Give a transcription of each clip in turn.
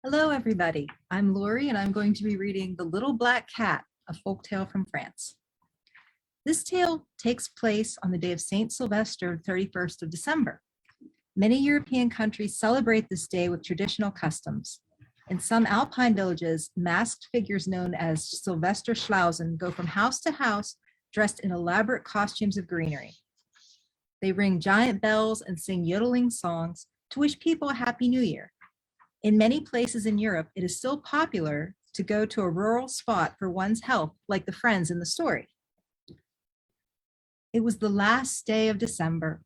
Hello, everybody. I'm Lori, and I'm going to be reading The Little Black Cat, a folktale from France. This tale takes place on the day of Saint Sylvester, 31st of December. Many European countries celebrate this day with traditional customs. In some alpine villages, masked figures known as Sylvester Schlausen go from house to house dressed in elaborate costumes of greenery. They ring giant bells and sing yodeling songs to wish people a Happy New Year. In many places in Europe, it is still popular to go to a rural spot for one's health, like the friends in the story. It was the last day of December.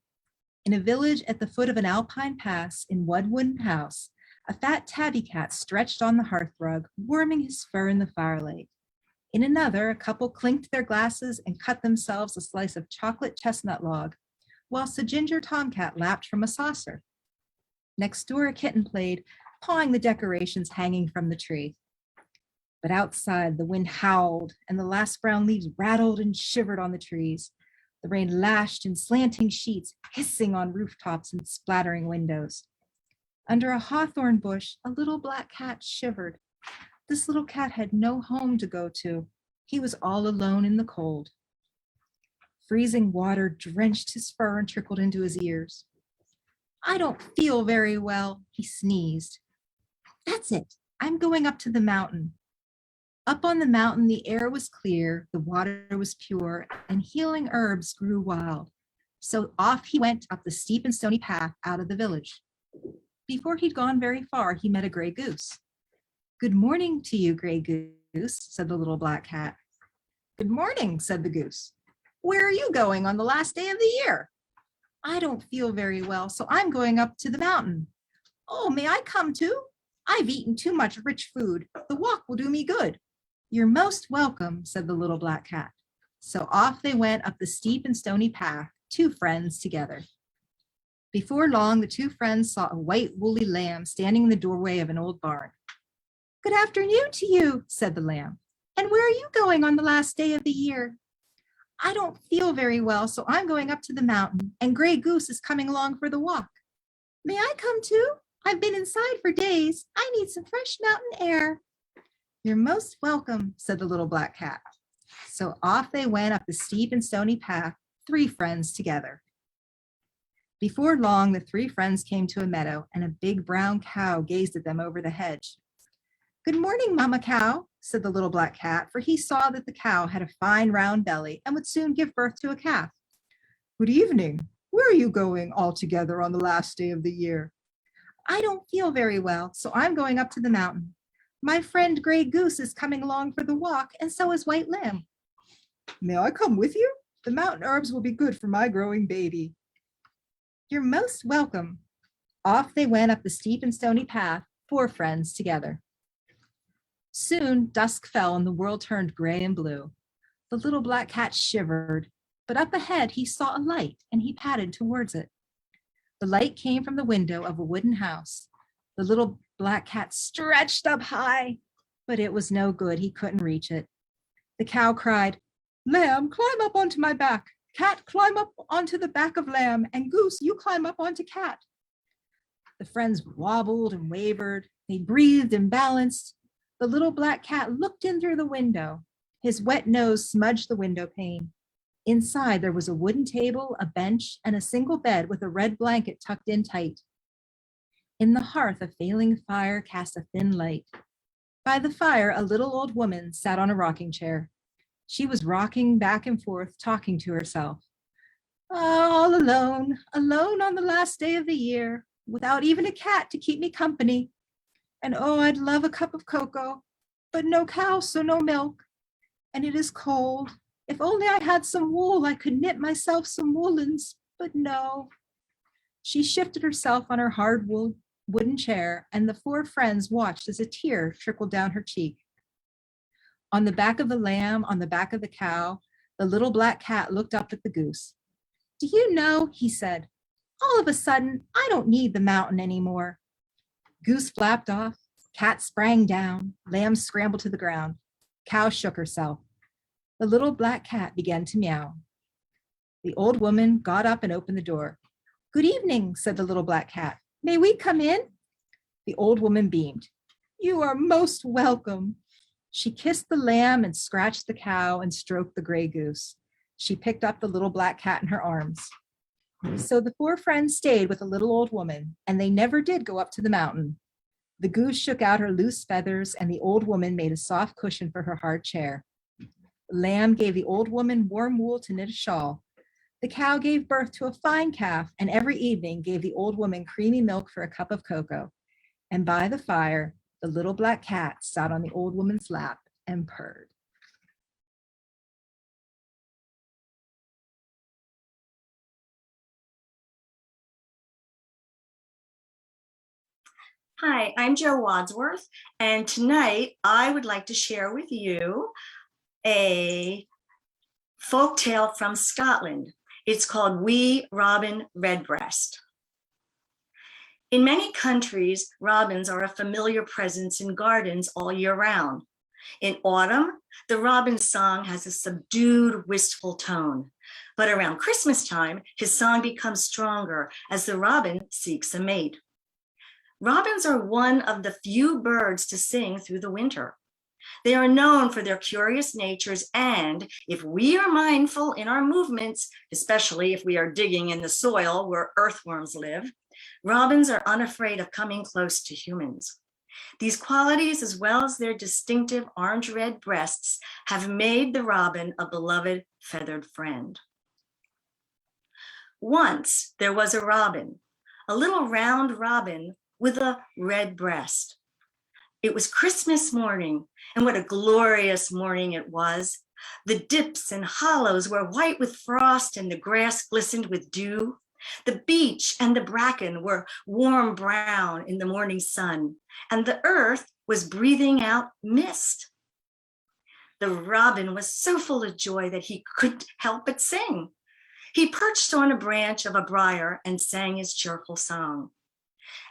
In a village at the foot of an alpine pass in Wadsworth house, a fat tabby cat stretched on the hearthrug, warming his fur in the firelight. In another, a couple clinked their glasses and cut themselves a slice of chocolate chestnut log, whilst a ginger tomcat lapped from a saucer. Next door, a kitten played, pawing the decorations hanging from the tree. But outside, the wind howled, and the last brown leaves rattled and shivered on the trees. The rain lashed in slanting sheets, hissing on rooftops and splattering windows. Under a hawthorn bush, a little black cat shivered. This little cat had no home to go to. He was all alone in the cold. Freezing water drenched his fur and trickled into his ears. "I don't feel very well," he sneezed. "That's it. I'm going up to the mountain." Up on the mountain, the air was clear, the water was pure, and healing herbs grew wild. So off he went up the steep and stony path out of the village. Before he'd gone very far, he met a gray goose. "Good morning to you, gray goose," said the little black cat. "Good morning," said the goose. "Where are you going on the last day of the year?" "I don't feel very well, so I'm going up to the mountain." "Oh, may I come too? I've eaten too much rich food. The walk will do me good." "You're most welcome," said the little black cat. So off they went up the steep and stony path, two friends together. Before long, the two friends saw a white woolly lamb standing in the doorway of an old barn. "Good afternoon to you," said the lamb. "And where are you going on the last day of the year?" "I don't feel very well, so I'm going up to the mountain, and Gray Goose is coming along for the walk." "May I come too? I've been inside for days. I need some fresh mountain air." "You're most welcome," said the little black cat. So off they went up the steep and stony path, three friends together. Before long, the three friends came to a meadow, and a big brown cow gazed at them over the hedge. "Good morning, Mama Cow," said the little black cat, for he saw that the cow had a fine round belly and would soon give birth to a calf. "Good evening. Where are you going all together on the last day of the year?" "I don't feel very well, so I'm going up to the mountain. My friend Gray Goose is coming along for the walk, and so is White Lamb." "May I come with you? The mountain herbs will be good for my growing baby." "You're most welcome." Off they went up the steep and stony path, four friends together. Soon dusk fell and the world turned gray and blue. The little black cat shivered, but up ahead he saw a light, and he padded towards it. The light came from the window of a wooden house. The little black cat stretched up high, but it was no good. He couldn't reach it. The cow cried, "Lamb, climb up onto my back. Cat, climb up onto the back of lamb. And goose, you climb up onto cat." The friends wobbled and wavered. They breathed and balanced. The little black cat looked in through the window. His wet nose smudged the window pane. Inside, there was a wooden table, a bench, and a single bed with a red blanket tucked in tight. In the hearth, a failing fire cast a thin light. By the fire, a little old woman sat on a rocking chair. She was rocking back and forth, talking to herself. "All alone, alone on the last day of the year, without even a cat to keep me company. And oh, I'd love a cup of cocoa, but no cow, so no milk. And it is cold. If only I had some wool, I could knit myself some woolens, but no." She shifted herself on her hard wooden chair, and the four friends watched as a tear trickled down her cheek. On the back of the lamb, on the back of the cow, the little black cat looked up at the goose. "Do you know," he said, "all of a sudden, I don't need the mountain anymore." Goose flapped off, cat sprang down, lamb scrambled to the ground. Cow shook herself. The little black cat began to meow. The old woman got up and opened the door. "Good evening," said the little black cat. "May we come in?" The old woman beamed. You are most welcome. She kissed the lamb and scratched the cow and stroked the gray goose. She picked up the little black cat in her arms. So the four friends stayed with the little old woman, and they never did go up to the mountain. The goose shook out her loose feathers, and the old woman made a soft cushion for her hard chair. The lamb gave the old woman warm wool to knit a shawl. The cow gave birth to a fine calf, and every evening gave the old woman creamy milk for a cup of cocoa. And by the fire, the little black cat sat on the old woman's lap and purred. Hi, I'm Jo Wadsworth, and tonight I would like to share with you a folk tale from Scotland. It's called Wee Robin Redbreast. In many countries, robins are a familiar presence in gardens all year round. In autumn, the robin's song has a subdued, wistful tone. But around Christmas time, his song becomes stronger as the robin seeks a mate. Robins are one of the few birds to sing through the winter. They are known for their curious natures, and if we are mindful in our movements, especially if we are digging in the soil where earthworms live, robins are unafraid of coming close to humans. These qualities, as well as their distinctive orange-red breasts, have made the robin a beloved feathered friend. Once there was a robin, a little round robin with a red breast. It was Christmas morning, and what a glorious morning it was. The dips and hollows were white with frost, and the grass glistened with dew. The beech and the bracken were warm brown in the morning sun, and the earth was breathing out mist. The robin was so full of joy that he couldn't help but sing. He perched on a branch of a briar and sang his cheerful song.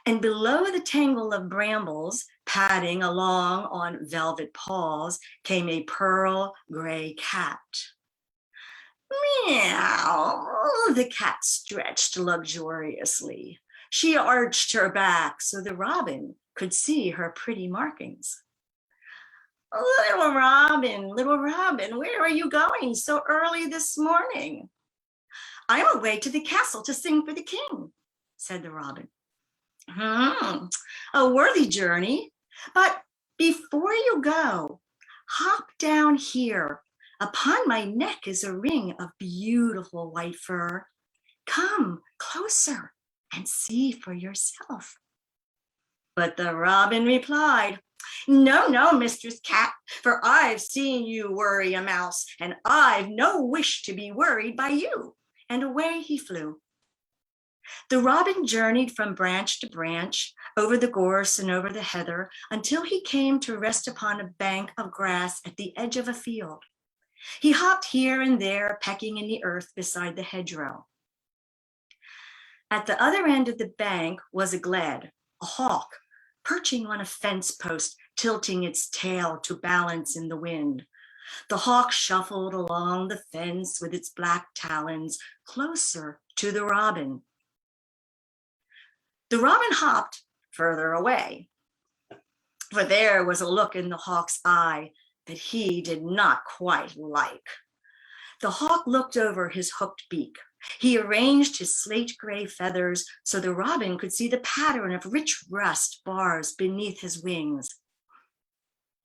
And below the tangle of brambles, padding along on velvet paws, came a pearl gray cat. Meow, the cat stretched luxuriously. She arched her back so the robin could see her pretty markings. Little Robin, where are you going so early this morning? I'm away to the castle to sing for the king, said the robin. A worthy journey, but before you go, hop down here. Upon my neck is a ring of beautiful white fur. Come closer and see for yourself. But the robin replied, No, Mistress Cat, for I've seen you worry a mouse, and I've no wish to be worried by you. And away he flew. The robin journeyed from branch to branch, over the gorse and over the heather, until he came to rest upon a bank of grass at the edge of a field. He hopped here and there, pecking in the earth beside the hedgerow. At the other end of the bank was a gled, a hawk, perching on a fence post, tilting its tail to balance in the wind. The hawk shuffled along the fence with its black talons, closer to the robin. The robin hopped further away, for there was a look in the hawk's eye that he did not quite like. The hawk looked over his hooked beak. He arranged his slate gray feathers so the robin could see the pattern of rich rust bars beneath his wings.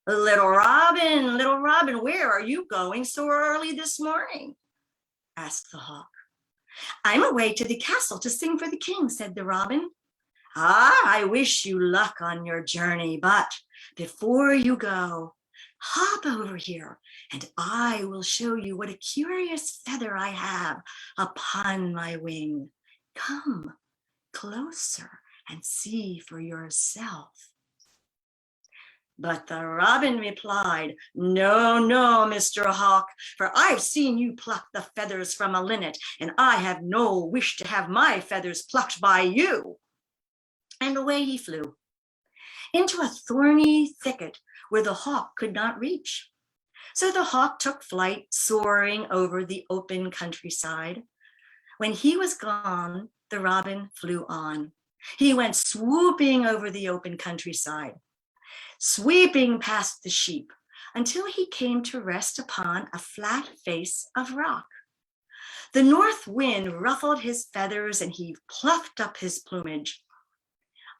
Little Robin, where are you going so early this morning? Asked the hawk. I'm away to the castle to sing for the king, said the robin. I wish you luck on your journey, but before you go, hop over here and I will show you what a curious feather I have upon my wing. Come closer and see for yourself. But the robin replied, No, Mr. Hawk, for I've seen you pluck the feathers from a linnet, and I have no wish to have my feathers plucked by you. And away he flew, into a thorny thicket where the hawk could not reach. So the hawk took flight, soaring over the open countryside. When he was gone, the robin flew on. He went swooping over the open countryside. sweeping past the sheep until he came to rest upon a flat face of rock. The north wind ruffled his feathers and he plucked up his plumage.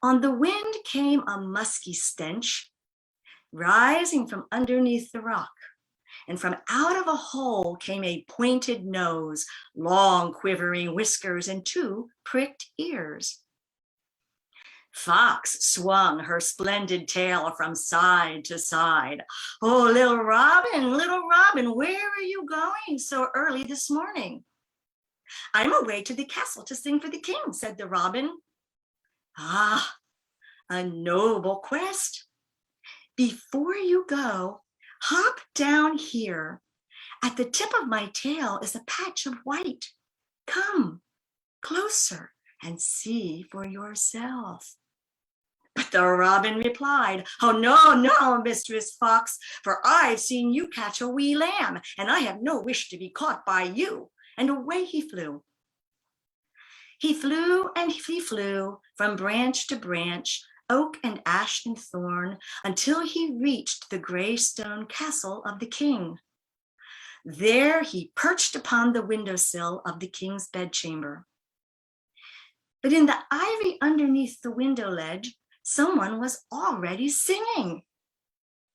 On the wind came a musky stench, rising from underneath the rock, and from out of a hole came a pointed nose, long quivering whiskers, and 2 pricked ears. Fox swung her splendid tail from side to side. Oh, little Robin, where are you going so early this morning? I'm away to the castle to sing for the king, said the robin. Ah, a noble quest. Before you go, hop down here. At the tip of my tail is a patch of white. Come closer and see for yourself. But the robin replied, oh, no, Mistress Fox, for I've seen you catch a wee lamb, and I have no wish to be caught by you. And away he flew. He flew and he flew from branch to branch, oak and ash and thorn, until he reached the gray stone castle of the king. There he perched upon the windowsill of the king's bedchamber. But in the ivy underneath the window ledge, someone was already singing.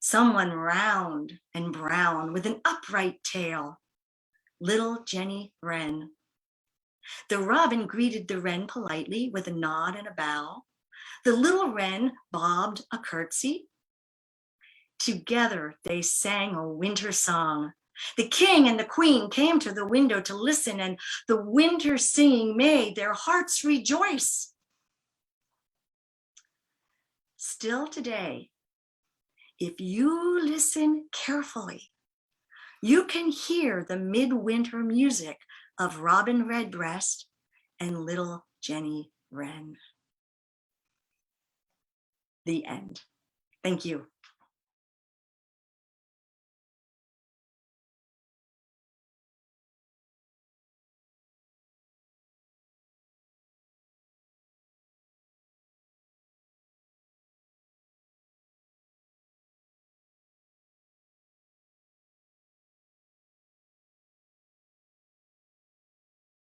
Someone round and brown with an upright tail. Little Jenny Wren. The robin greeted the wren politely with a nod and a bow. The little wren bobbed a curtsy. Together they sang a winter song. The king and the queen came to the window to listen, and the winter singing made their hearts rejoice. Still today, if you listen carefully, you can hear the midwinter music of Robin Redbreast and little Jenny Wren. The end. Thank you.